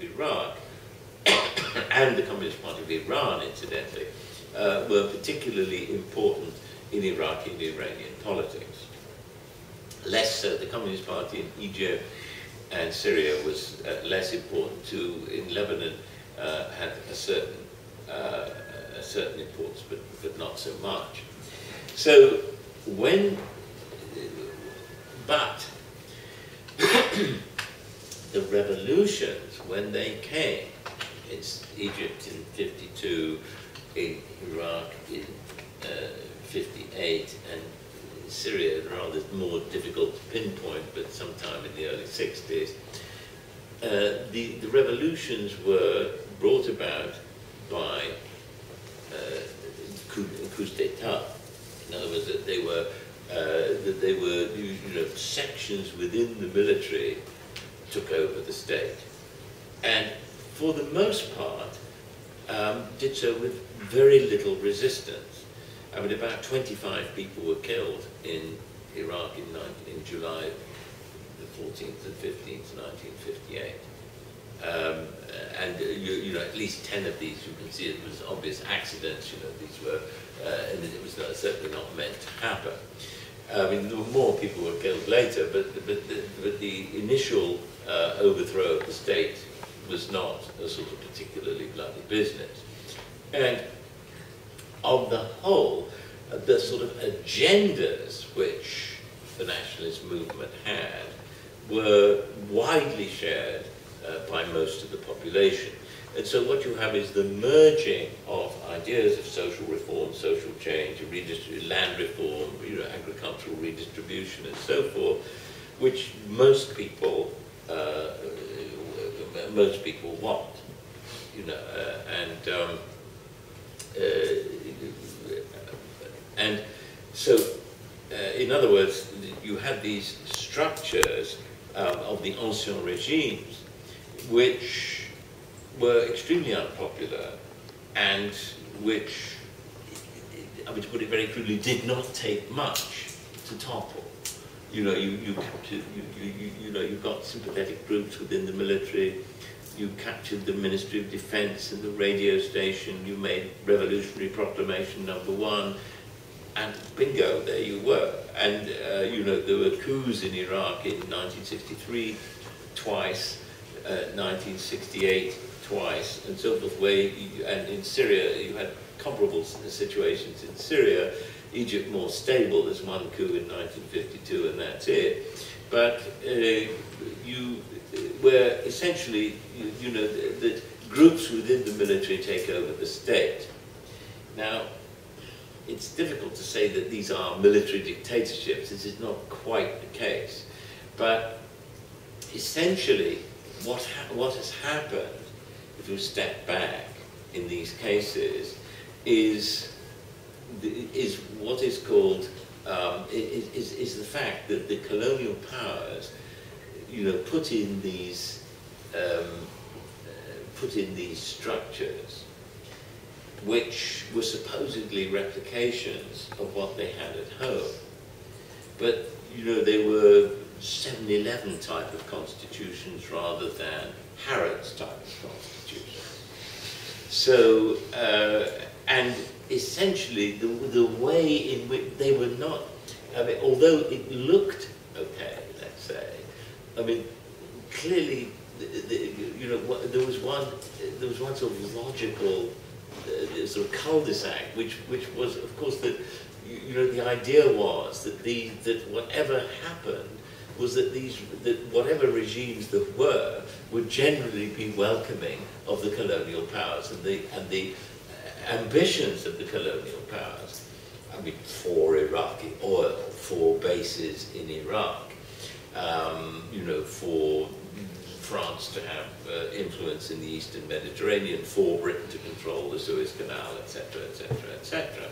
Iraq and the Communist Party of Iran, incidentally, were particularly important in Iraqi and Iranian politics. Less so, the Communist Party in Egypt and Syria was less important too. In Lebanon, had a certain importance, but not so much. So but the revolutions, when they came, in Egypt in 52, in Iraq in 58, and Syria, rather more difficult to pinpoint, but sometime in the early 60s, the revolutions were brought about by coups d'état. In other words, that they were sections within the military took over the state, and for the most part did so with very little resistance. I mean, about 25 people were killed in Iraq in July the 14th and 15th, 1958. And at least 10 of these, you can see it was obvious accidents. These were, and it was certainly not meant to happen. I mean, there were more people who were killed later, but the initial overthrow of the state was not a sort of particularly bloody business. And on the whole, the sort of agendas which the nationalist movement had were widely shared by most of the population. And so what you have is the merging of ideas of social reform, social change, land reform, agricultural redistribution, and so forth, which most people want, and so, in other words, you had these structures of the ancien regimes, which were extremely unpopular, and which, I mean, to put it very crudely, did not take much to topple. You got sympathetic groups within the military. You captured the Ministry of Defense and the radio station. You made Revolutionary Proclamation #1, and bingo, there you were. And there were coups in Iraq in 1963 twice, 1968 twice, and so forth. And in Syria, you had comparable situations in Syria. Egypt more stable. There's one coup in 1952, and that's it. But where essentially, that groups within the military take over the state. Now, it's difficult to say that these are military dictatorships. This is not quite the case. But essentially, what has happened, if you step back in these cases, is what is called is the fact that the colonial powers, put in these structures, which were supposedly replications of what they had at home, but they were 7-11 type of constitutions rather than Harrods type of constitutions. So, and essentially the way in which they were not, I mean, although it looked okay, let's say, I mean, clearly, there was one sort of logical sort of cul-de-sac, which was, of course, that the idea was that whatever happened was that whatever regimes there were would generally be welcoming of the colonial powers and the ambitions of the colonial powers. I mean, for Iraqi oil, for bases in Iraq, for France to have influence in the Eastern Mediterranean, for Britain to control the Suez Canal, etc., etc., etc.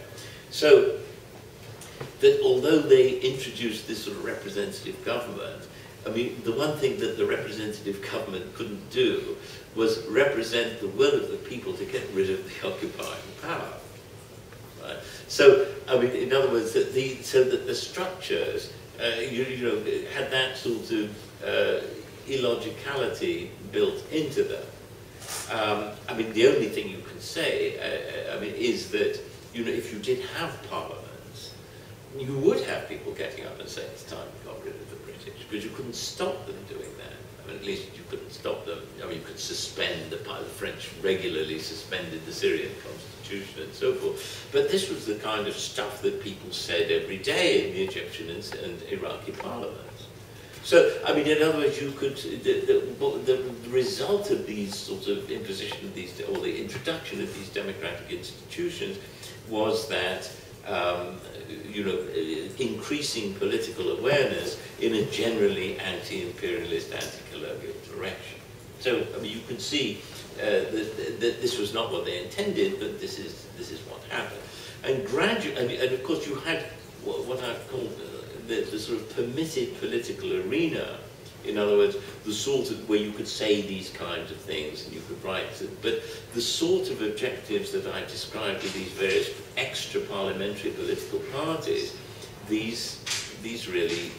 So that although they introduced this sort of representative government, I mean, the one thing that the representative government couldn't do was represent the will of the people to get rid of the occupying power. Right? So, I mean, in other words, that the structures, had that sort of illogicality built into them. I mean, the only thing you can say, I mean, is that, you know, if you did have parliaments, you would have people getting up and saying it's time we got rid of the British, because you couldn't stop them doing that. I mean, at least you couldn't stop them. I mean, you could suspend the French regularly suspended the Syrian constitution and so forth. But this was the kind of stuff that people said every day in the Egyptian and Iraqi parliaments. So, I mean, in other words, you could, the result of these sorts of imposition of these, or the introduction of these democratic institutions was that, you know, increasing political awareness in a generally anti-imperialist, anti-colonial direction. So, I mean, you can see that this was not what they intended, but this is what happened. And gradually, and of course, you had what I've called the sort of permitted political arena. In other words, the sort of where you could say these kinds of things and you could write them, but the sort of objectives that I described with these various extra-parliamentary political parties, these really,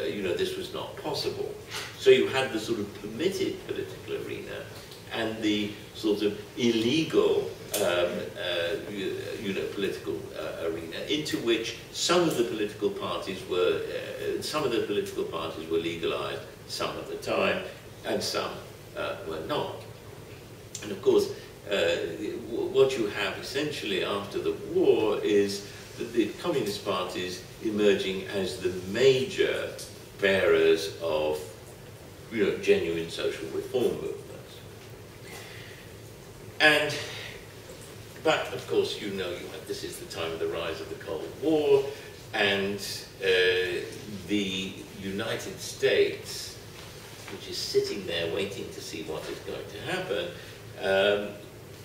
you know, this was not possible. So you had the sort of permitted political arena and the sort of illegal, you know, political arena, into which some of the political parties were legalized some of the time, and some were not. And of course, what you have essentially after the war is the communist parties emerging as the major bearers of, you know, genuine social reform movements. But of course, you know, this is the time of the rise of the Cold War, and the United States, which is sitting there waiting to see what is going to happen,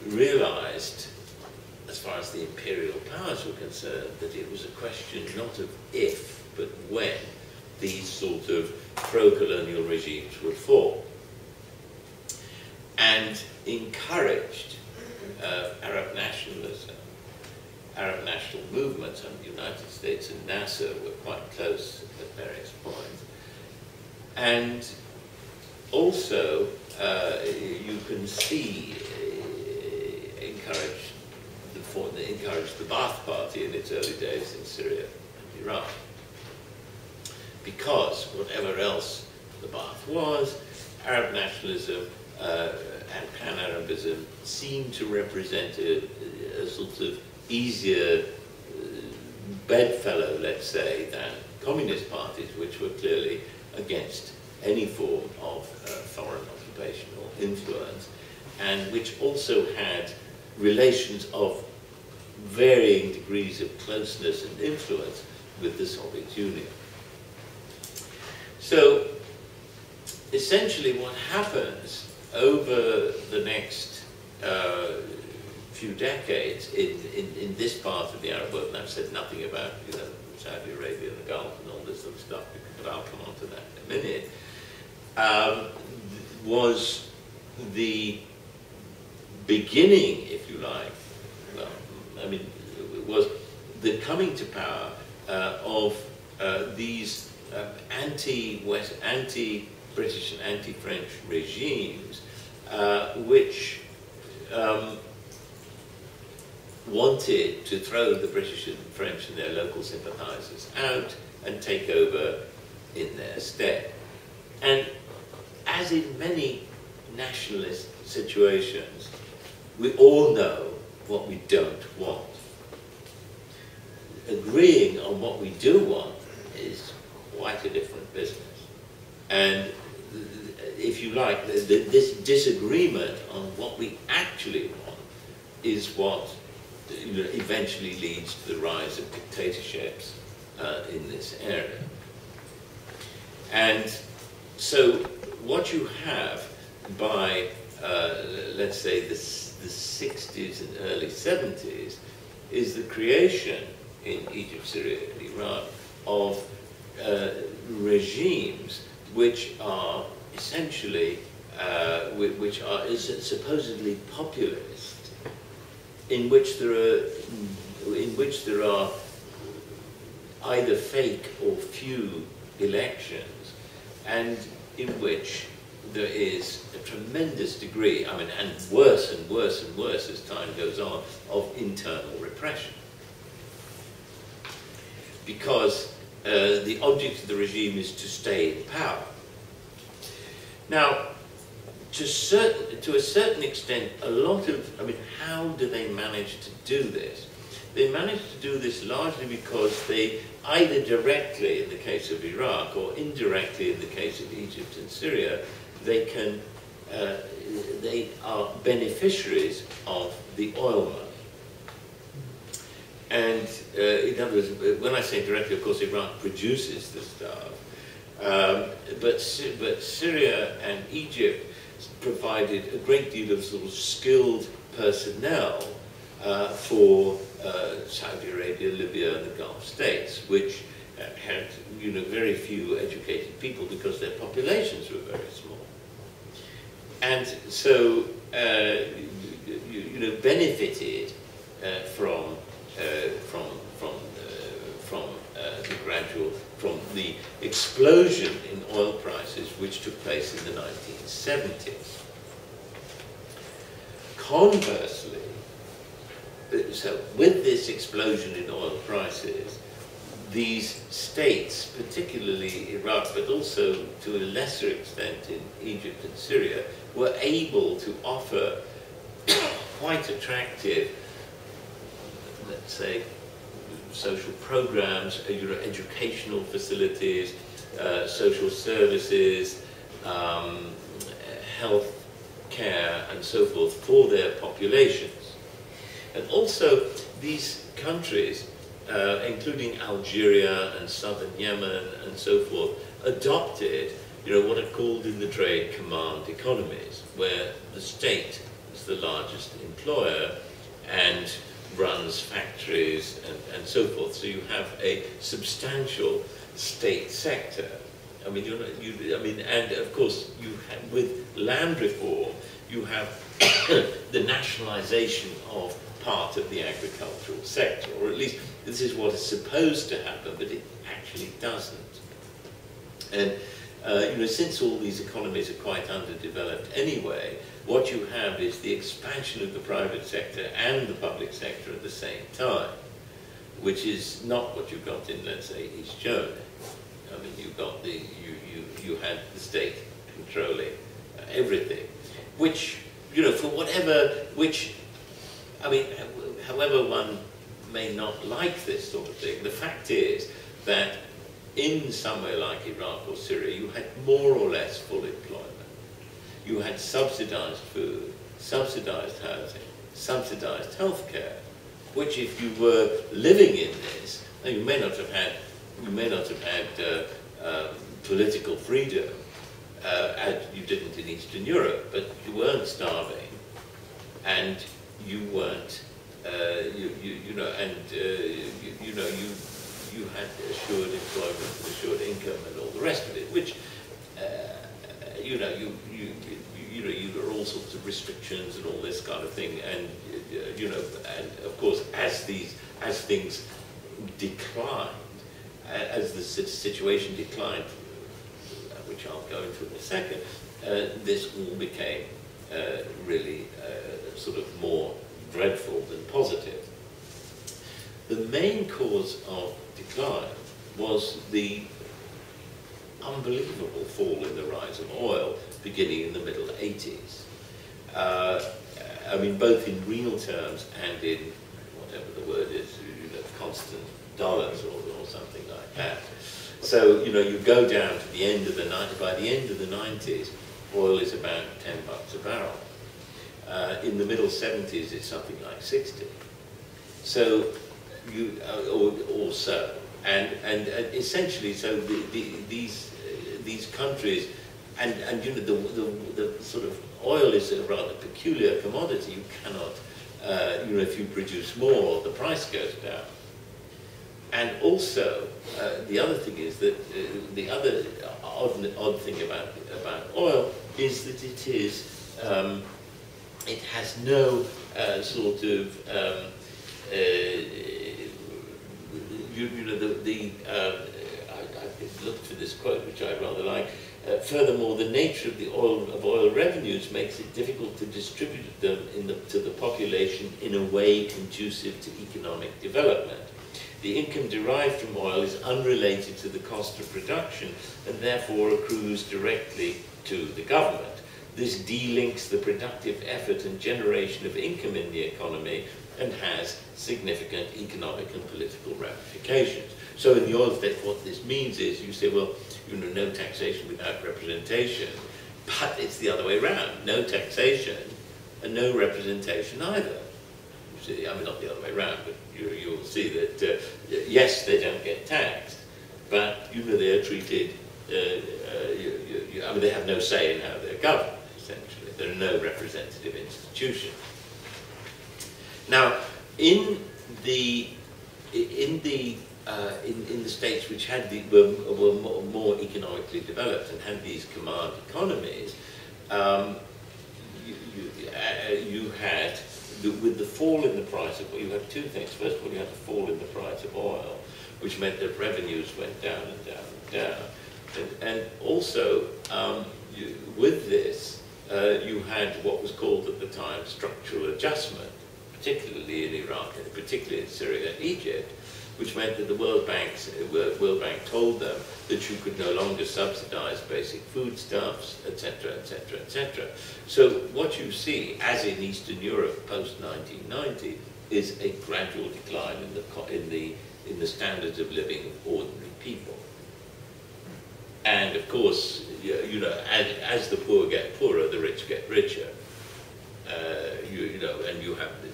realized, as far as the imperial powers were concerned, that it was a question not of if, but when these sort of pro-colonial regimes would fall, and encouraged Arab nationalism, Arab national movements, and the United States and Nasser were quite close at various points. And also, you can see encouraged the Ba'ath Party in its early days in Syria and Iraq. Because whatever else the Ba'ath was, Arab nationalism and pan-Arabism seemed to represent a sort of easier bedfellow, let's say, than communist parties, which were clearly against any form of foreign occupation or influence, and which also had relations of varying degrees of closeness and influence with the Soviet Union. So, essentially what happens over the next few decades in this part of the Arab world, and I've said nothing about, you know, Saudi Arabia and the Gulf and all this sort of stuff, but I'll come on to that in a minute, was the beginning, if you like, well, I mean, it was the coming to power of these anti-West, anti-British and anti-French regimes, which wanted to throw the British and French and their local sympathizers out and take over in their stead. And as in many nationalist situations, we all know what we don't want. Agreeing on what we do want is quite a different business. And if you like, this disagreement on what we actually want is what, you know, eventually leads to the rise of dictatorships in this area. And so what you have by, let's say, the 60s and early 70s is the creation in Egypt, Syria, and Iran of regimes which are essentially, which are supposedly populist, in which there are either fake or few elections, and in which there is a tremendous degree, I mean, and worse and worse and worse as time goes on, of internal repression. Because the object of the regime is to stay in power. Now, to a certain extent, a lot of, I mean, how do they manage to do this? They manage to do this largely because they, either directly in the case of Iraq or indirectly in the case of Egypt and Syria, they can, they are beneficiaries of the oil money. And in other words, when I say directly, of course, Iraq produces the stuff, but Syria and Egypt provided a great deal of sort of skilled personnel for Saudi Arabia, Libya, and the Gulf states, which had, you know, very few educated people because their populations were very small, and so you know, benefited from the explosion in oil prices which took place in the 1970s. Conversely, so with this explosion in oil prices, these states, particularly Iraq, but also to a lesser extent in Egypt and Syria, were able to offer quite attractive, let's say, social programs, you know, educational facilities, social services, health care, and so forth for their populations. And also, these countries, including Algeria and southern Yemen and so forth, adopted, you know, what are called in the trade command economies, where the state is the largest employer and runs factories and so forth. So you have a substantial state sector. I mean, and of course, you have, with land reform, you have the nationalization of part of the agricultural sector, or at least this is what is supposed to happen, but it actually doesn't. And you know, since all these economies are quite underdeveloped anyway, what you have is the expansion of the private sector and the public sector at the same time, which is not what you've got in, let's say, East Germany. I mean, you've got the, you had the state controlling everything, which, you know, for whatever, which, I mean, however one may not like this sort of thing, the fact is that in somewhere like Iraq or Syria, you had more or less full employment. You had subsidized food, subsidized housing, subsidized healthcare, which if you were living in this, you may not have had, political freedom, as you didn't in Eastern Europe, but you weren't starving, and you weren't, you had assured employment and assured income and all the rest of it, which, there are all sorts of restrictions and all this kind of thing, and and of course, as things declined, as the situation declined, which I'll go into in a second, this all became really sort of more dreadful than positive. The main cause of decline was the unbelievable fall in the rise of oil beginning in the middle 80s. I mean, both in real terms and in whatever the word is, constant dollars or something like that. So, you go down to the end of the night. By the end of the 90s, oil is about $10 a barrel. In the middle 70s, it's something like 60. So, or so, and essentially, so these countries, and the sort of oil is a rather peculiar commodity. You cannot, if you produce more, the price goes down. And also, the other thing is that the other odd thing about oil is that it is it has no sort of I looked for this quote which I rather like. Furthermore, the nature of the oil revenues makes it difficult to distribute them to the population in a way conducive to economic development. The income derived from oil is unrelated to the cost of production and therefore accrues directly to the government. This delinks the productive effort and generation of income in the economy and has significant economic and political ramifications. So in the oil state, what this means is you say, well, you know, no taxation without representation, but it's the other way around. No taxation and no representation either. You see, I mean, not the other way around, but you'll see that, yes, they don't get taxed, but, you know, they're treated, I mean, they have no say in how they're governed, essentially. There are no representative institutions. Now, in the states which had were more economically developed and had these command economies, you had, with the fall in the price of oil, you had two things. First of all, you had the fall in the price of oil, which meant that revenues went down and down and down. And also, with this, you had what was called at the time structural adjustment, particularly in Iraq, and particularly in Syria and Egypt, which meant that the World Bank told them that you could no longer subsidize basic foodstuffs, etc., etc., etc. So what you see, as in Eastern Europe post-1990, is a gradual decline in the standards of living of ordinary people. And of course, you know, as the poor get poorer, the rich get richer. You know, and you have the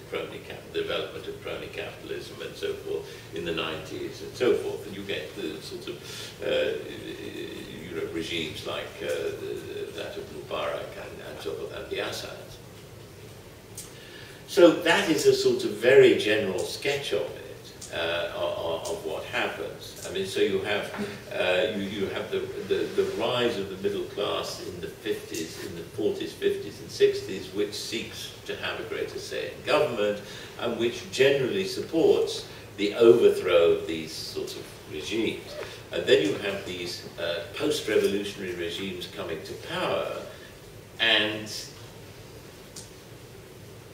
development of crony capitalism and so forth in the 90s and so forth, and you get the sort of you know, regimes like that of Mubarak and sort of the Assad. So that is a sort of very general sketch of it, of what happens. I mean, so you have you have the rise of the middle class in the 50s, in the 40s, 50s, and 60s, which seeks to have a greater say in government, and which generally supports the overthrow of these sorts of regimes. And then you have these post-revolutionary regimes coming to power and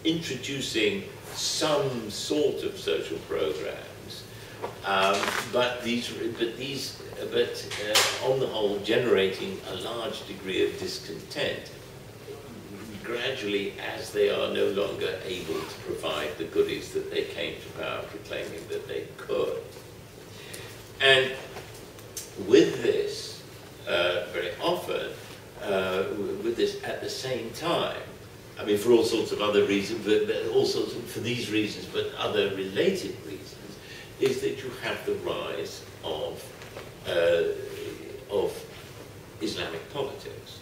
introducing some sort of social programs, but on the whole generating a large degree of discontent gradually as they are no longer able to provide the goodies that they came to power proclaiming that they could. And with this, very often, with this at the same time, I mean, for all sorts of other reasons, but all sorts of, for these reasons, but other related reasons, is that you have the rise of Islamic politics.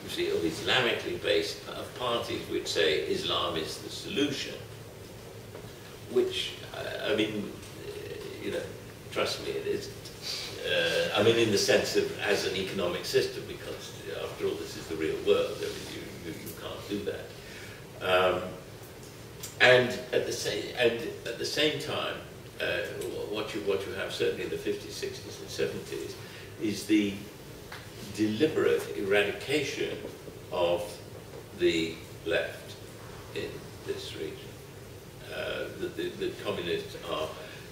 You see, of Islamically based parties which say Islam is the solution, which, I mean, you know, trust me, it isn't. I mean, in the sense of as an economic system, because after all, this is the real world. I mean, you can't do that. And at the same time, what you have certainly in the 50s, 60s, and 70s is the deliberate eradication of the left in this region. The communists are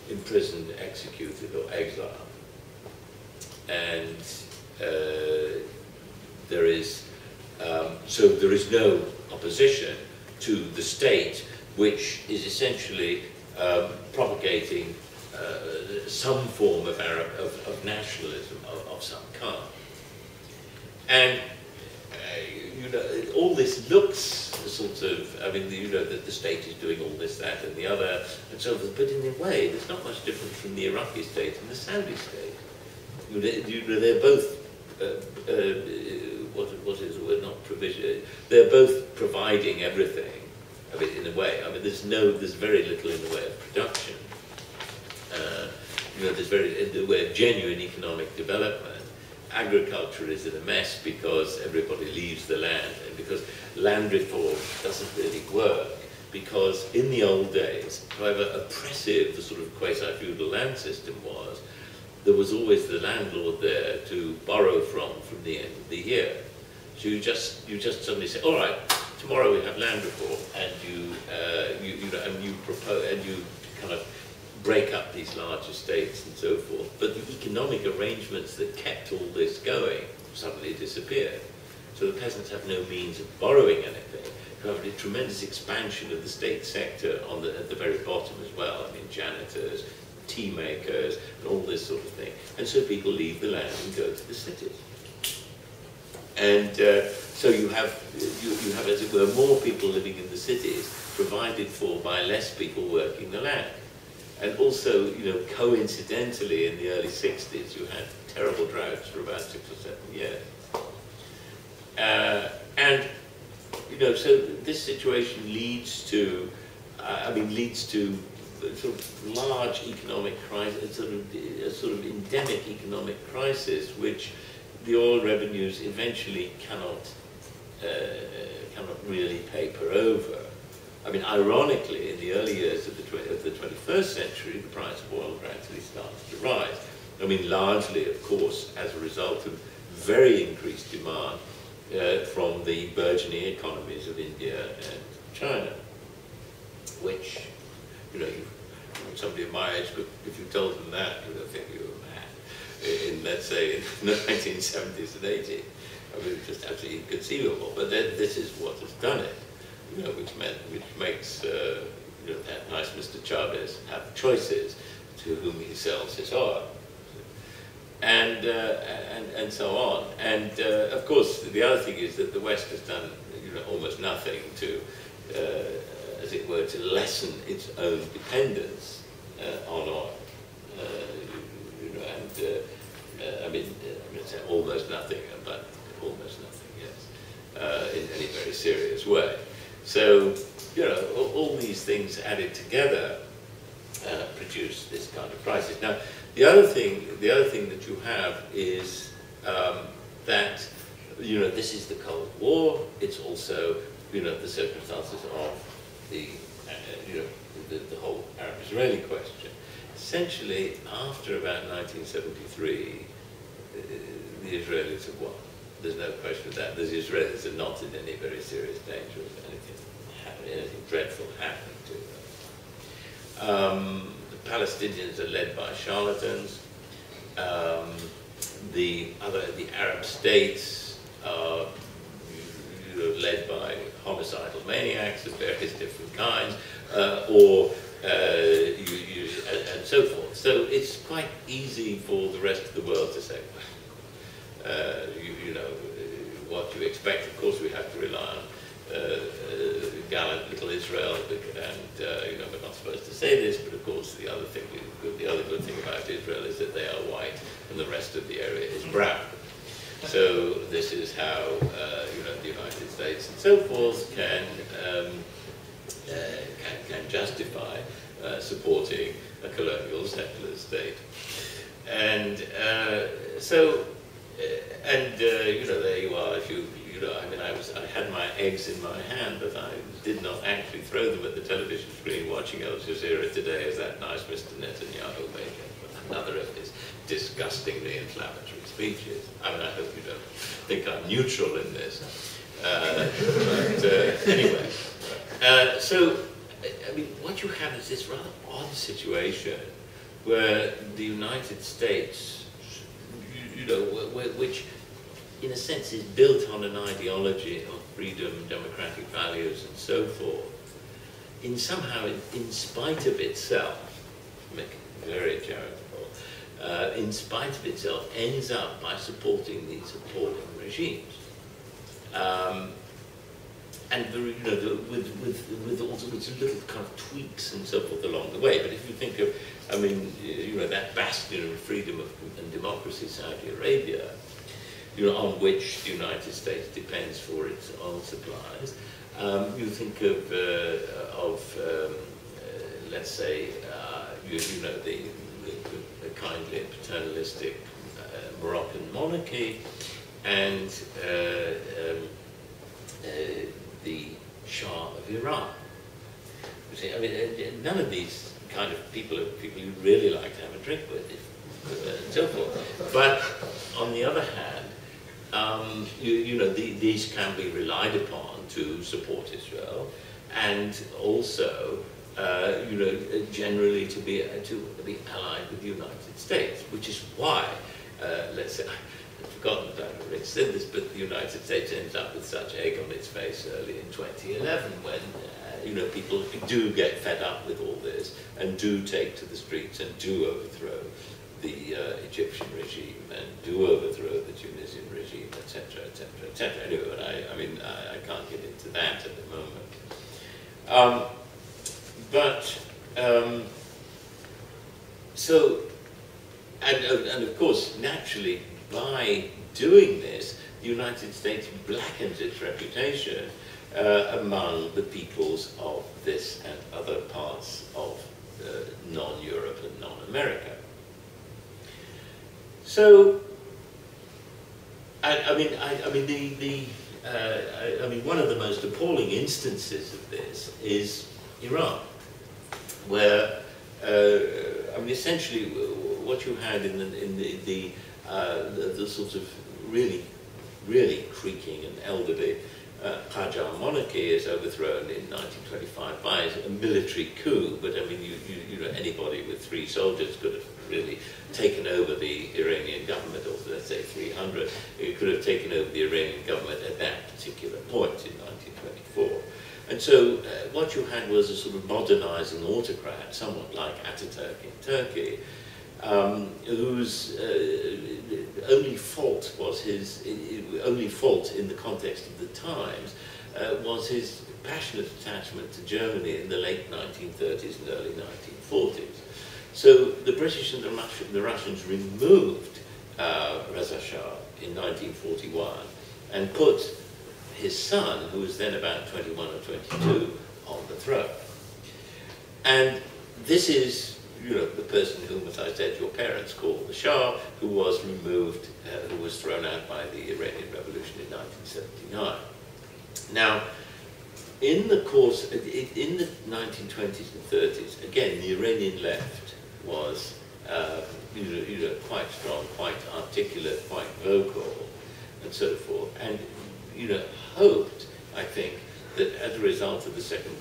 imprisoned, executed, or exiled. And there is no opposition to the state, which is essentially propagating some form of nationalism of some kind. And you know, all this looks sort of, I mean, you know, that the state is doing all this, that, and the other, and so forth. But in a way, there's not much different from the Iraqi state and the Saudi state. You know, they're both what is the word? Not provision. They're both providing everything. I mean, in a way. I mean, there's very little in the way of production. You know, there's in the way of genuine economic development. Agriculture is in a mess because everybody leaves the land, and because land reform doesn't really work. Because in the old days, however oppressive the sort of quasi-feudal land system was, there was always the landlord there to borrow from the end of the year. So you just suddenly say, all right, tomorrow we have land reform, and you propose, and you kind of break up these large estates and so forth. But the economic arrangements that kept all this going suddenly disappeared. So the peasants have no means of borrowing anything. You have a tremendous expansion of the state sector at the very bottom as well. I mean, janitors, tea makers, and all this sort of thing. And so people leave the land and go to the cities. And so you have, as it were, more people living in the cities, provided for by less people working the land. And also, coincidentally, in the early 60s, you had terrible droughts for about 6 or 7 years. So this situation leads to sort of large economic crisis, a sort of endemic economic crisis, which the oil revenues eventually cannot really paper over. I mean, ironically, in the early years of the 21st century, the price of oil gradually started to rise. I mean, largely, of course, as a result of very increased demand from the burgeoning economies of India and China, which, somebody of my age, if you told them that, they'll think you were mad. In, let's say, in the 1970s and 80s, I mean, it's just absolutely inconceivable. But then this is what has done it, which makes that nice Mr. Chavez have choices to whom he sells his oil, and so on. And of course, the other thing is that the West has done almost nothing to, as it were, to lessen its own dependence on oil. I mean, it's almost nothing, but almost nothing, yes, in any very serious way. So, all these things added together produce this kind of crisis. Now, the other thing that you have is that, this is the Cold War. It's also, the circumstances of the whole Arab-Israeli question. Essentially, after about 1973, the Israelis have won. There's no question of that. The Israelis are not in any very serious danger of anything dreadful happening to them. The Palestinians are led by charlatans. The Arab states are led by homicidal maniacs of various different kinds, and so forth. So it's quite easy for the rest of the world to say, what you expect. Of course, we have to rely on gallant little Israel, and we're not supposed to say this, but of course the other good thing about Israel is that they are white and the rest of the area is brown. So this is how the United States and so forth can justify supporting a colonial settler state, and there you are. I had my eggs in my hand, but I did not actually throw them at the television screen watching Al Jazeera today, as that nice Mr. Netanyahu made another of his disgustingly inflammatory speeches. I mean, I hope you don't think I'm neutral in this. But anyway, so I mean, what you have is this rather odd situation where the United States, which in a sense is built on an ideology of freedom, democratic values, and so forth, in spite of itself, make it very charitable, in spite of itself, ends up by supporting these appalling regimes. And with all sorts of little kind of tweaks and so forth along the way. But if you think of, that bastion of freedom and democracy, Saudi Arabia, on which the United States depends for its oil supplies, you think of let's say, the kindly and paternalistic Moroccan monarchy, and the Shah of Iran. You see, none of these kind of people are people you'd really like to have a drink with. and so forth. But on the other hand, these can be relied upon to support Israel, and also, generally to be allied with the United States, which is why, let's say, I've forgotten that I've already said this, but the United States ends up with such egg on its face early in 2011 when, people do get fed up with all this and do take to the streets and do overthrow the Egyptian regime and do overthrow the Tunisian regime, etc., etc., etc. Anyway, I can't get into that at the moment. And of course, naturally, by doing this, the United States blackens its reputation among the peoples of this and other parts of non-Europe and non-America. So, one of the most appalling instances of this is Iran, where essentially what you had in the sort of really creaking and elderly Qajar monarchy is overthrown in 1925 by a military coup. But anybody with 3 soldiers could have really taken over the Iranian government, or let's say 300, who could have taken over the Iranian government at that particular point in 1924. And so what you had was a sort of modernizing autocrat, somewhat like Ataturk in Turkey, whose only fault in the context of the times was his passionate attachment to Germany in the late 1930s and early 1940s. So the British and the Russians removed Reza Shah in 1941 and put his son, who was then about 21 or 22, on the throne. And this is, the person whom, as I said, your parents called the Shah, who was removed, who was thrown out by the Iranian Revolution in 1979. Now, in the course, in the 1920s and 30s, again, the Iranian left was, quite strong, quite articulate, quite vocal, and so forth, and hoped, I think, that as a result of the Second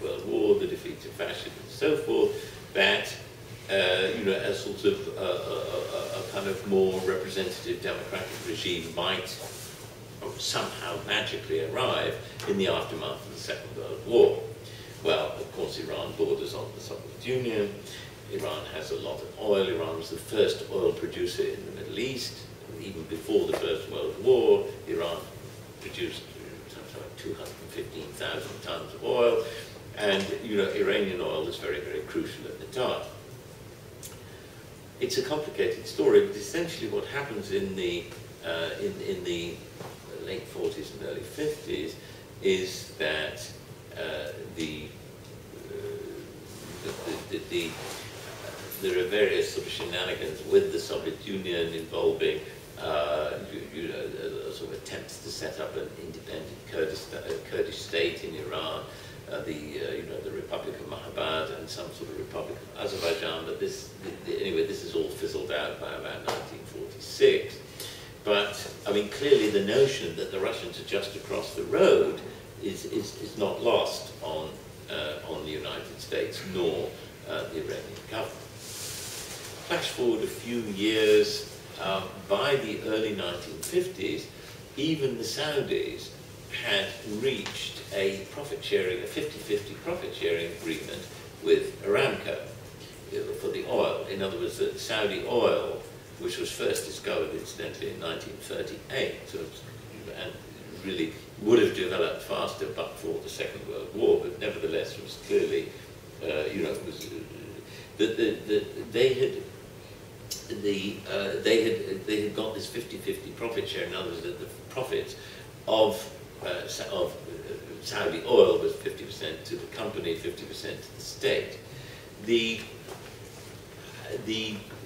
World War, the defeat of fascism and so forth, that a sort of a kind of more representative democratic regime might somehow magically arrive in the aftermath of the Second World War. Well, of course, Iran borders on the Soviet Union. Iran has a lot of oil. Iran was the first oil producer in the Middle East. Even before the First World War, Iran produced something like 215,000 tons of oil, and Iranian oil is very, very crucial at the time. It's a complicated story, but essentially what happens in the late 40s and early 50s is that there are various sort of shenanigans with the Soviet Union involving sort of attempts to set up an independent Kurdish state in Iran, the Republic of Mahabad and some sort of Republic of Azerbaijan. But anyway, this is all fizzled out by about 1946. But clearly the notion that the Russians are just across the road is not lost on the United States nor the Iranian government. Flash forward a few years. By the early 1950s, even the Saudis had reached a profit-sharing, a 50-50 profit-sharing agreement with Aramco for the oil. In other words, the Saudi oil, which was first discovered, incidentally, in 1938, and really would have developed faster but for the Second World War, but nevertheless was clearly, they had got this 50-50 profit share. In other words, that the profits of Saudi oil was 50% to the company, 50% to the state. The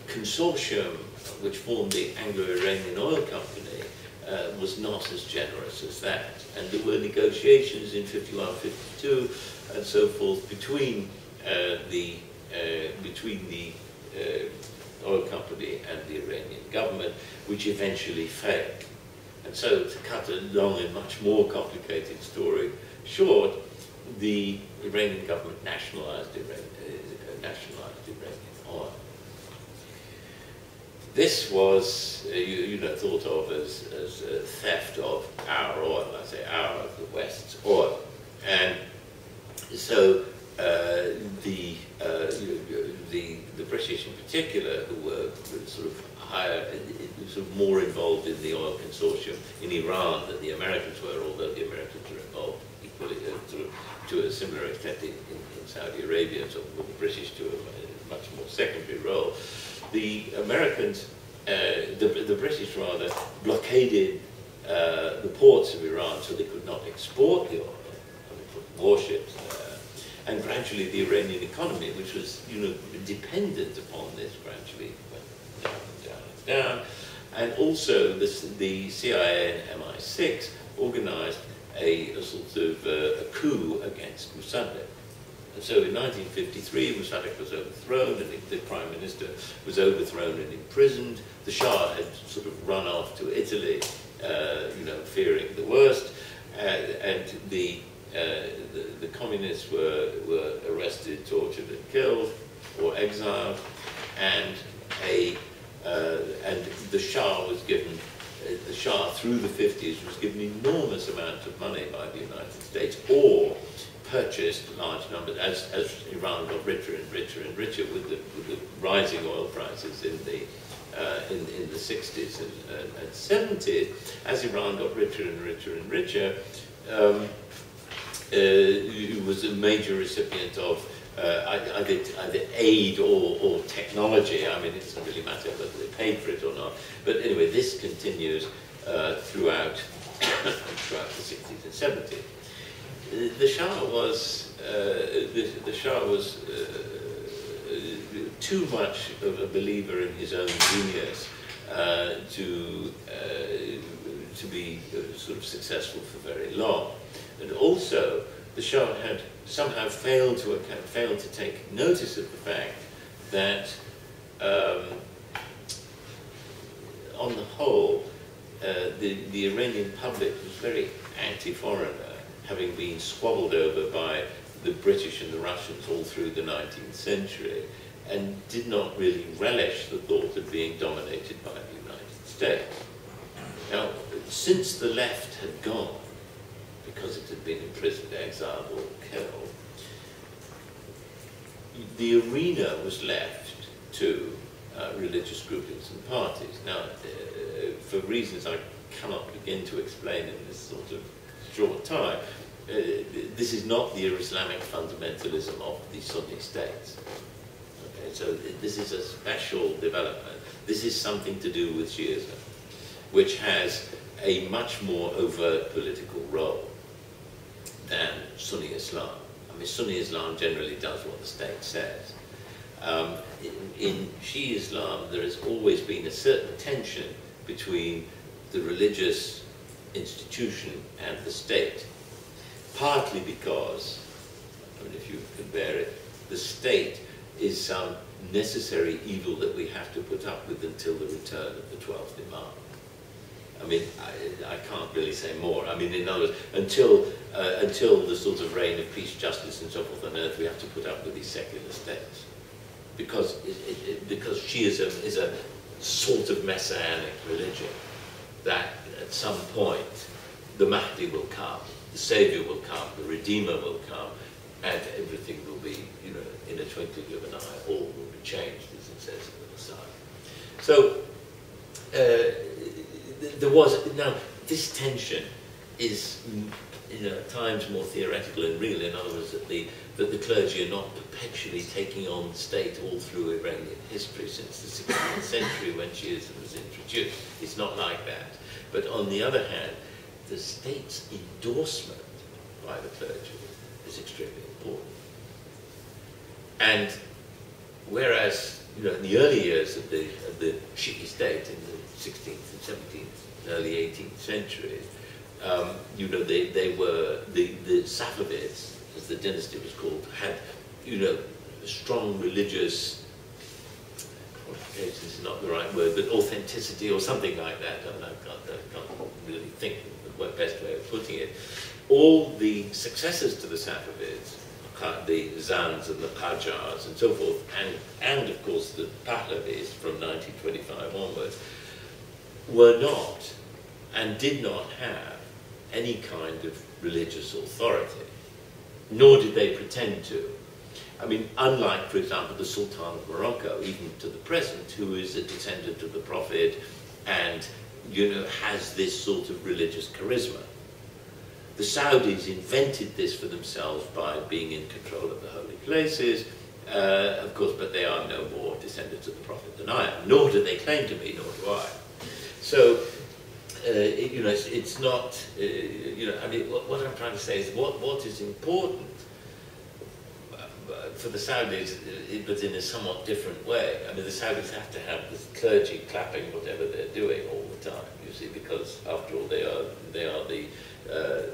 consortium which formed the Anglo-Iranian Oil Company was not as generous as that, and there were negotiations in 51, 52, and so forth between the oil company and the Iranian government, which eventually failed. And so, to cut a long and much more complicated story short, the Iranian government nationalized Iranian oil. This was, thought of as theft of our oil. I say our, the West's oil. And so the British in particular, who were sort of more involved in the oil consortium in Iran than the Americans were, although the Americans were involved equally, to a similar extent in Saudi Arabia, so the British to a much more secondary role. The Americans, the British rather, blockaded the ports of Iran so they could not export the oil. Put warships there. And gradually the Iranian economy, which was dependent upon this, gradually went down and down and down. And also the CIA and MI6 organized a sort of a coup against Mossadegh. And so in 1953, Mossadegh was overthrown, and the Prime Minister was overthrown and imprisoned. The Shah had sort of run off to Italy, fearing the worst, and the communists were arrested, tortured, and killed, or exiled, and the Shah was given. The Shah, through the 50s, was given enormous amounts of money by the United States, or purchased large numbers, as Iran got richer and richer and richer with the rising oil prices in the 60s and 70s. As Iran got richer and richer and richer, it was a major recipient of either aid or technology. I mean, it doesn't really matter whether they paid for it or not. But anyway, this continues throughout the 60s and 70s. The Shah was too much of a believer in his own genius to be sort of successful for very long, and also the Shah had somehow failed to take notice of the fact that on the whole the Iranian public was very anti-foreigner, having been squabbled over by the British and the Russians all through the 19th century, and did not really relish the thought of being dominated by the United States. Now, since the left had gone, because it had been imprisoned, exiled, or killed, the arena was left to religious groupings and parties. Now, for reasons I cannot begin to explain in this sort of short time, this is not the Islamic fundamentalism of the Sunni states. Okay, so this is a special development. This is something to do with Shiism, which has a much more overt political role than Sunni Islam. I mean, Sunni Islam generally does what the state says. In Shia Islam, there has always been a certain tension between the religious institution and the state, partly because, I mean, if you can bear it, the state is some necessary evil that we have to put up with until the return of the 12th Imam. I mean, I can't really say more. I mean, in other words, until the sort of reign of peace, justice, and so forth on earth, we have to put up with these secular states, because Shiism is a sort of messianic religion that at some point the Mahdi will come, the Savior will come, the Redeemer will come, and everything will be, in a twinkling of an eye, all will be changed, as it says in the Messiah. So there was, now this tension is at times more theoretical and real. In other words, that the clergy are not perpetually taking on the state all through Iranian history since the 16th century when Shiism was introduced. It's not like that. But on the other hand, the state's endorsement by the clergy is extremely important. And whereas, in the early years of the Shi'i state in the 16th and 17th and early 18th centuries, they were, the Safavids, as the dynasty was called, had, strong religious qualification is not the right word, but authenticity or something like that. I can't really think of the best way of putting it. All the successors to the Safavids, the Zands and the Qajars and so forth, and of course the Pahlavis from 1925 onwards, were not and did not have any kind of religious authority, nor did they pretend to. I mean, unlike, for example, the Sultan of Morocco, even to the present, who is a descendant of the Prophet and, you know, has this sort of religious charisma. The Saudis invented this for themselves by being in control of the holy places, of course, but they are no more descendants of the Prophet than I am, nor do they claim to be, nor do I. So, you know, it's not, you know, I mean, what I'm trying to say is what is important for the Saudis, but in a somewhat different way. I mean, the Saudis have to have the clergy clapping whatever they're doing all the time, you see, because after all, they are the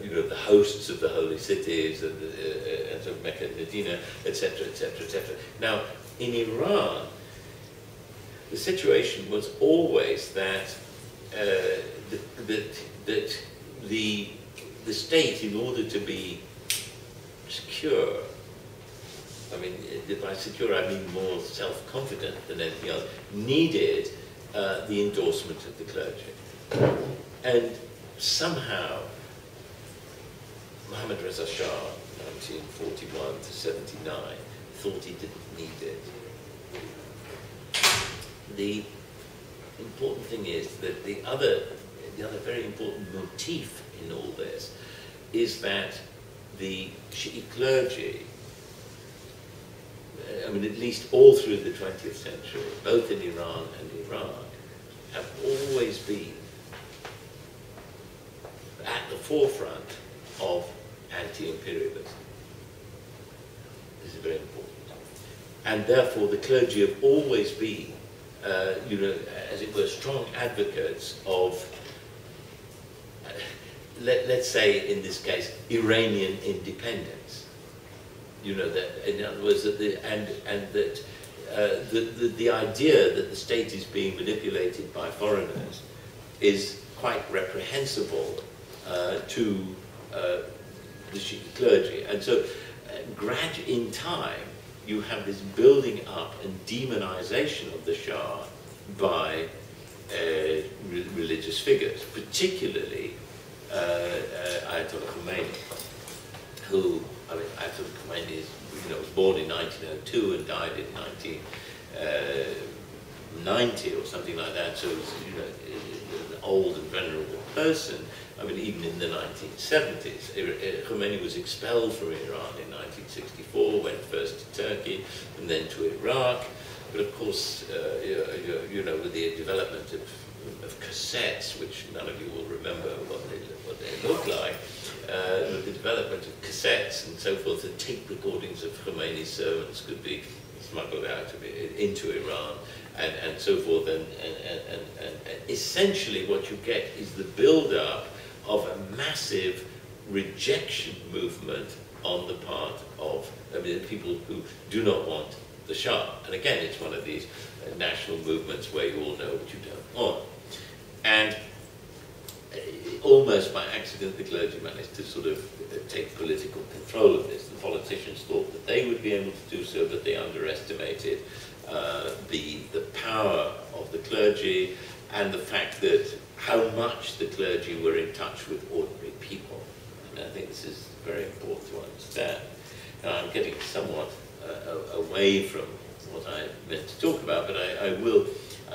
you know, the hosts of the holy cities and of Mecca and Medina, etc., etc., etc. Now, in Iran, the situation was always that that the state, in order to be secure, I mean, by secure I mean more self-confident than anything else, needed the endorsement of the clergy. And somehow, Mohammad Reza Shah, 1941 to 79, thought he didn't need it. The important thing is that the other very important motif in all this is that the Shiite clergy, I mean, at least all through the 20th century, both in Iran and Iraq, have always been at the forefront of anti-imperialism. This is very important. And therefore, the clergy have always been, you know, as it were, strong advocates of, let's say, in this case, Iranian independence. You know, that, in other words, that the idea that the state is being manipulated by foreigners is quite reprehensible to the Shiite clergy. And so, in time, you have this building up and demonization of the Shah by religious figures, particularly Ayatollah Khomeini, who, I mean, Ayatollah Khomeini is, you know, was born in 1902 and died in 1990 or something like that, so he's, you know, an old and venerable person. I mean, even in the 1970s, Khomeini was expelled from Iran in 1964, went first to Turkey and then to Iraq. But of course, you know, with the development of cassettes, which none of you will remember what they look like, with the development of cassettes and so forth, the tape recordings of Khomeini's servants could be smuggled out into Iran and so forth. And essentially what you get is the build-up of a massive rejection movement on the part of, I mean, people who do not want the Shah. And again, it's one of these national movements where you all know what you don't want. And almost by accident, the clergy managed to sort of take political control of this. The politicians thought that they would be able to do so, but they underestimated the power of the clergy and the fact that how much the clergy were in touch with ordinary people. And I think this is very important to understand. Now, I'm getting somewhat away from what I meant to talk about, but I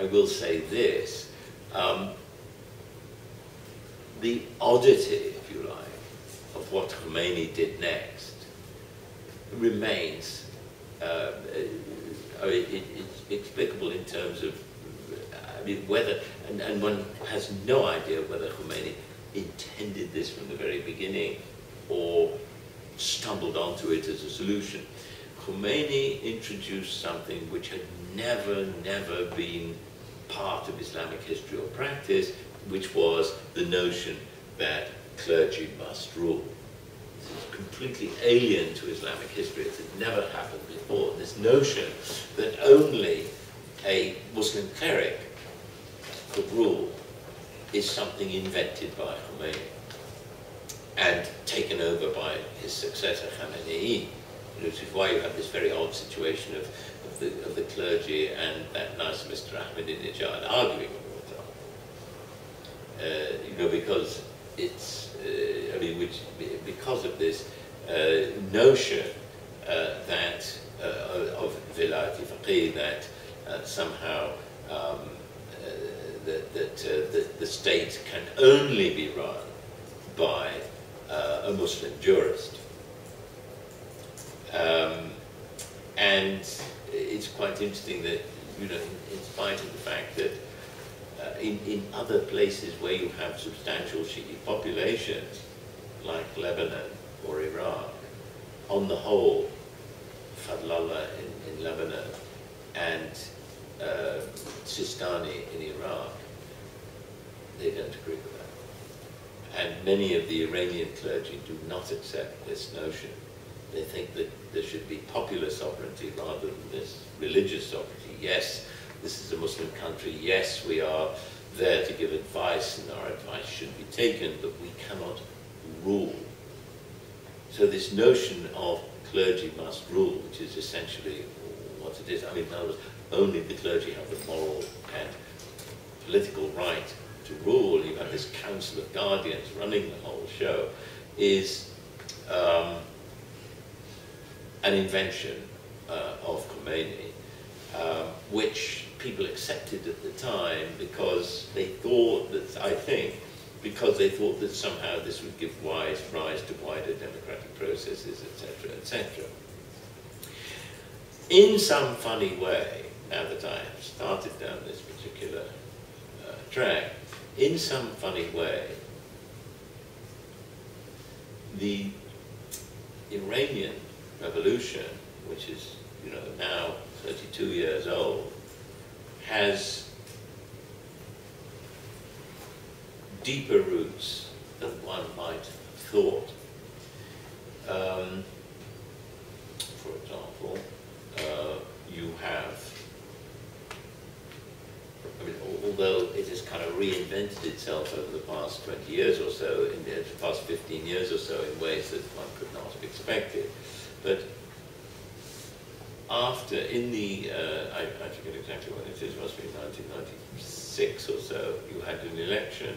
will say this. The oddity, if you like, of what Khomeini did next remains it's explicable in terms of, I mean, whether, and one has no idea whether Khomeini intended this from the very beginning or stumbled onto it as a solution. Khomeini introduced something which had never been part of Islamic history or practice, which was the notion that clergy must rule. This is completely alien to Islamic history. It had never happened before. This notion that only a Muslim cleric could rule is something invented by Khomeini and taken over by his successor Khamenei, which is why you have this very odd situation of the clergy and that nice Mr. Ahmadinejad arguing all the time. Because it's, because of this notion that of Vilayat Faqih, that somehow the state can only be run by a Muslim jurist. And it's quite interesting that, in spite of the fact that in other places where you have substantial Shi'i populations, like Lebanon or Iraq, on the whole, Fadlallah in Lebanon and Sistani in Iraq, they don't agree with that. And many of the Iranian clergy do not accept this notion. They think that there should be popular sovereignty rather than this religious sovereignty. Yes, this is a Muslim country. Yes, we are there to give advice, and our advice should be taken, but we cannot rule. So this notion of clergy must rule, which is essentially what it is. I mean, in other words, only the clergy have the moral and political right to rule. You have this council of guardians running the whole show, is an invention of Khomeini, which people accepted at the time because they thought that, I think, because they thought that somehow this would give rise to wider democratic processes, etc., etc. In some funny way, now that I have started down this particular track, in some funny way, the Iranian revolution, which is, now 32 years old, has deeper roots than one might have thought. For example, you have, although it has kind of reinvented itself over the past 20 years or so, in the past 15 years or so, in ways that one could not have expected. But after, I forget exactly when it is, it must be 1996 or so, you had an election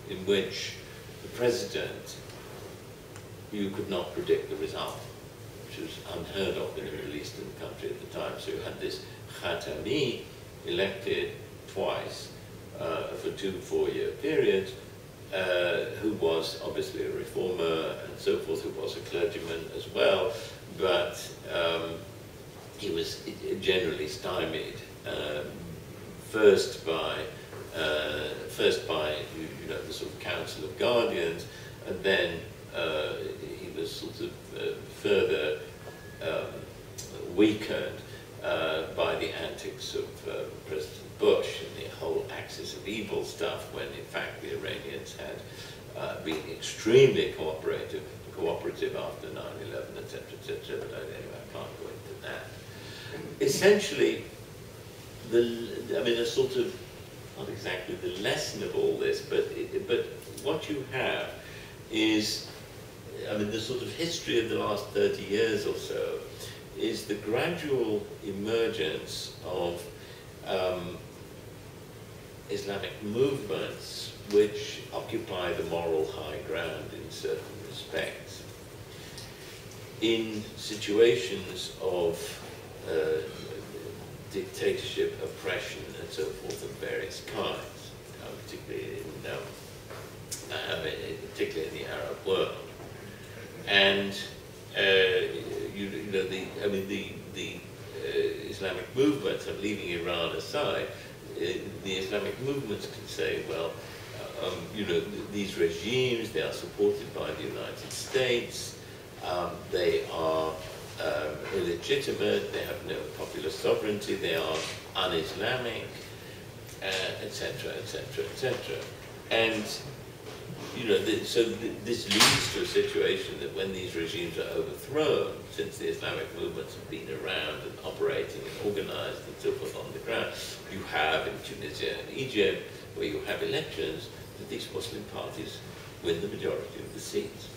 in which the president, you could not predict the result, which was unheard of in a Middle Eastern country at the time. So you had this Khatami elected twice for 2 4-year periods, who was obviously a reformer and so forth, who was a clergyman as well, but he was generally stymied, first by the sort of Council of Guardians, and then he was sort of further weakened by the antics of President Bush and the whole axis of evil stuff, when in fact the Iranians had been extremely cooperative after 9/11, etc., etc. But anyway, I can't go into that. Essentially, a sort of, not exactly the lesson of all this, but what you have is, the sort of history of the last 30 years or so is the gradual emergence of Islamic movements which occupy the moral high ground in certain respects. In situations of dictatorship, oppression, and so forth of various kinds, particularly in the Arab world, and the Islamic movements, I'm leaving Iran aside, the Islamic movements can say, well, these regimes, they are supported by the United States, they are illegitimate, they have no popular sovereignty, they are un-Islamic, etc., etc., etc. And this leads to a situation that when these regimes are overthrown, since the Islamic movements have been around and operating and organized and so forth on the ground, you have in Tunisia and Egypt, where you have elections, that these Muslim parties win the majority of the seats.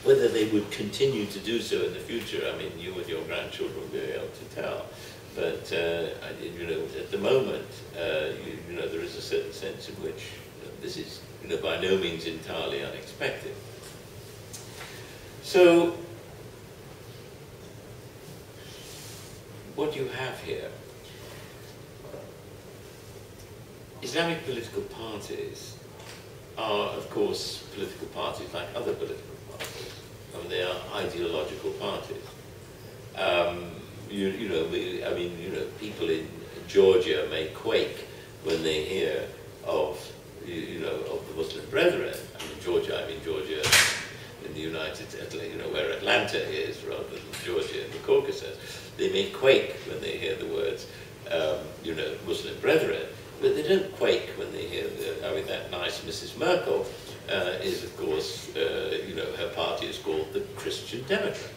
Whether they would continue to do so in the future, I mean, you and your grandchildren will be able to tell. But at the moment, there is a certain sense in which this is by no means entirely unexpected. So, what you have here, Islamic political parties are, of course, political parties like other political parties. I mean, they are ideological parties. People in Georgia may quake when they hear of, of the Muslim Brethren. I mean, Georgia in the United, where Atlanta is, rather than Georgia in the Caucasus. They may quake when they hear the words, Muslim Brethren, but they don't quake when they hear that nice Mrs. Merkel is, of course, her party is called the Christian Democrats.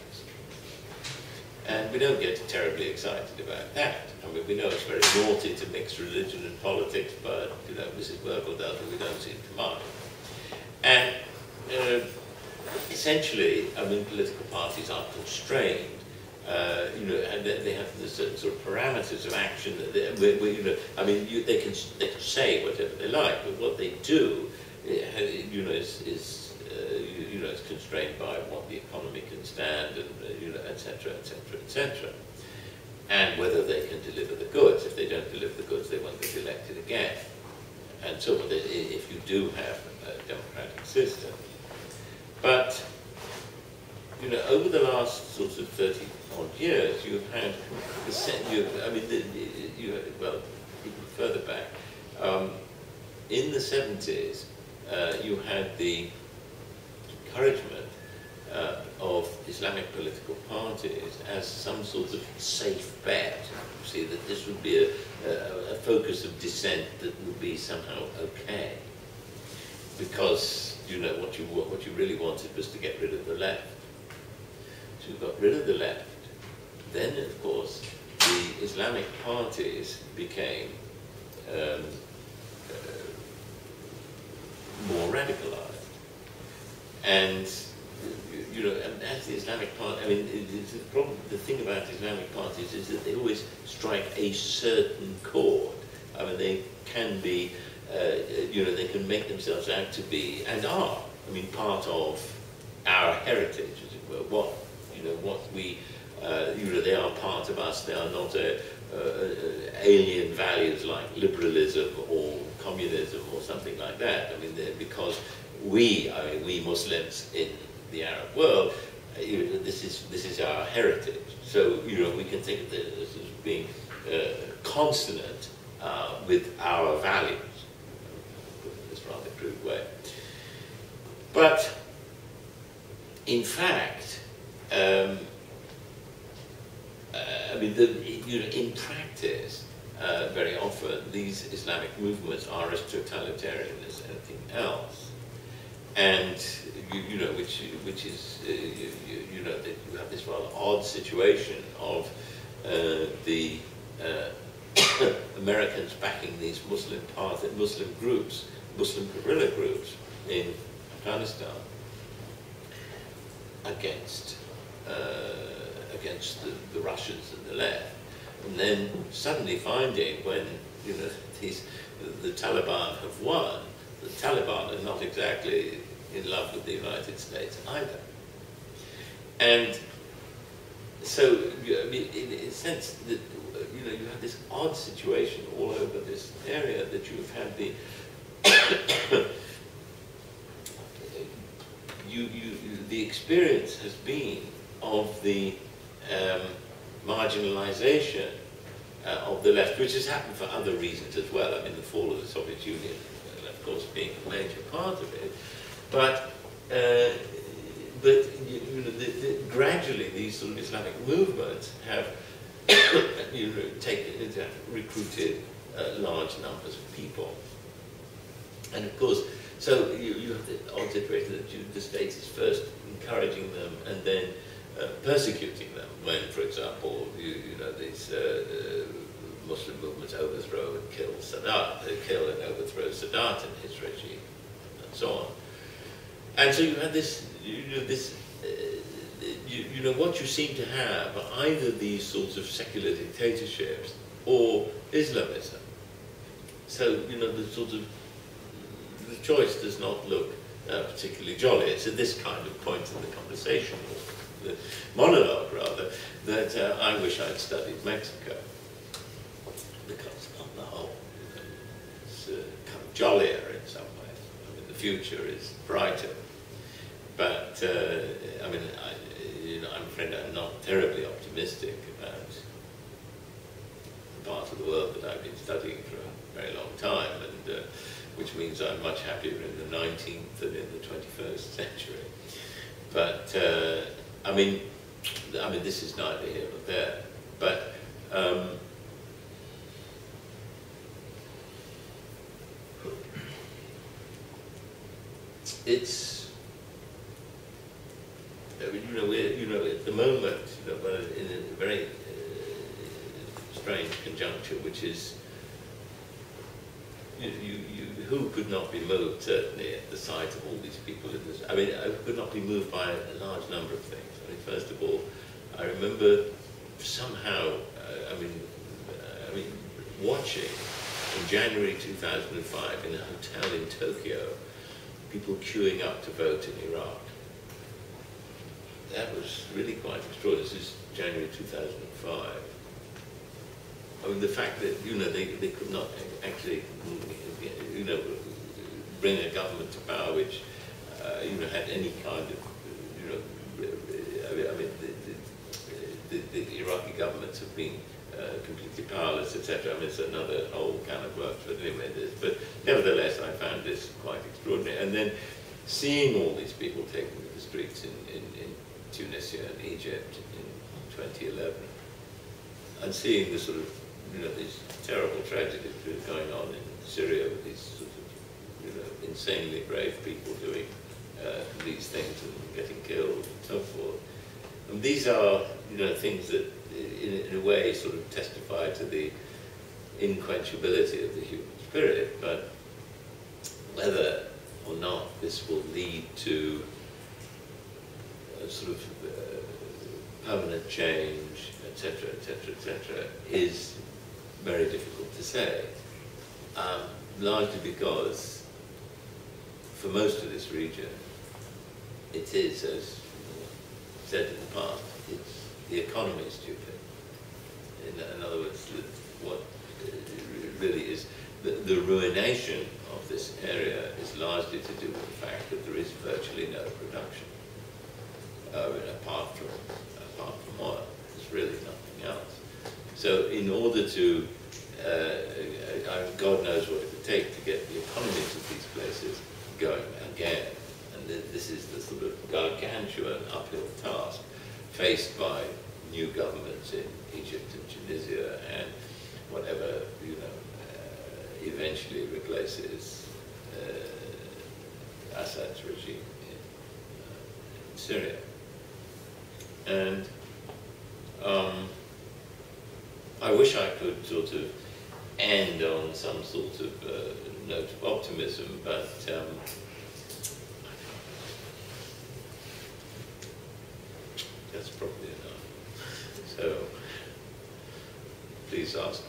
And we don't get terribly excited about that. I mean, we know it's very naughty to mix religion and politics, but, Mrs. Merkel does, and we don't seem to mind. And essentially, I mean, political parties are constrained, and they have the certain sort of parameters of action that they can say whatever they like, but what they do, is constrained by what the economy can stand, and etc., etc., etc. And whether they can deliver the goods. If they don't deliver the goods, they won't get elected again. And so on, if you do have a democratic system. But, over the last sort of 30-odd years, you've had, even further back, in the 70s, you had the encouragement of Islamic political parties as some sort of safe bet. You see, that this would be a focus of dissent that would be somehow okay. Because, what you really wanted was to get rid of the left. So you got rid of the left. Then, of course, the Islamic parties became more radicalized. And, and as the Islamic party, I mean, the thing about Islamic parties is that they always strike a certain chord. I mean, they can be, they can make themselves out to be, and are, I mean, part of our heritage, as it were. What we, they are part of us. They are not alien values like liberalism or communism or something like that. I mean, because we Muslims in the Arab world, this is our heritage. So we can think of this as being consonant with our values, in this rather crude way. But in fact, in practice, very often these Islamic movements are as totalitarian as anything else, and which is that you have this rather odd situation of the Americans backing these Muslim groups, Muslim guerrilla groups in Afghanistan against the Russians and the left, and then suddenly finding when the Taliban have won, the Taliban are not exactly in love with the United States either. And so, in a sense, that you have this odd situation all over this area that you've had the the experience has been of the marginalization of the left, which has happened for other reasons as well. I mean, the fall of the Soviet Union, of course, being a major part of it. But gradually these sort of Islamic movements have recruited large numbers of people. And of course, So you have the odd situation that the state is first encouraging them and then persecuting them when, for example, you know, these Muslim movements overthrow and kill Sadat, they kill and overthrow Sadat and his regime, and so on. And so you have this, you know, what you seem to have are either these sorts of secular dictatorships or Islamism. So, you know, the choice does not look particularly jolly. It's at this kind of point in the conversation, the monologue rather, that I wish I'd studied Mexico. Because on the whole, it's kind of jollier in some ways. I mean, the future is brighter. But, I mean, I'm afraid I'm not terribly optimistic about the part of the world that I've been studying for a very long time, and which means I'm much happier in the 19th than in the 21st century. But, I mean, this is neither here nor there. But, it's, we're, at the moment, we're in a very strange conjuncture, which is, who could not be moved, certainly, at the sight of all these people in this, who could not be moved by a large number of things. First of all, I remember somehow, watching in January 2005 in a hotel in Tokyo, people queuing up to vote in Iraq. That was really quite extraordinary. This is January 2005. I mean, the fact that, they could not actually, bring a government to power which, had any kind of, the Iraqi governments have been completely powerless, etc. It's another whole can of worms, but anyway, but nevertheless, I found this quite extraordinary. And then seeing all these people taking to the streets in Tunisia and Egypt in 2011, and seeing the sort of, these terrible tragedies going on in Syria with these sort of, insanely brave people doing these things and getting killed and so forth. And these are, things that, in a way, sort of testify to the inquenchability of the human spirit, but whether or not this will lead to a sort of permanent change, etc., etc., etc., is very difficult to say, largely because for most of this region, it is, as said in the past, it's the economy is stupid. In other words, what really is the ruination of this area is largely to do with the fact that there is virtually no production, apart from oil. There's really nothing else. So, in order to, God knows what it would take to get the economies of these places going again. And this is the sort of gargantuan uphill task faced by new governments in Egypt and Tunisia and whatever, eventually replaces Assad's regime in Syria. And I wish I could sort of end on some sort of note of optimism, but that's probably enough. So please ask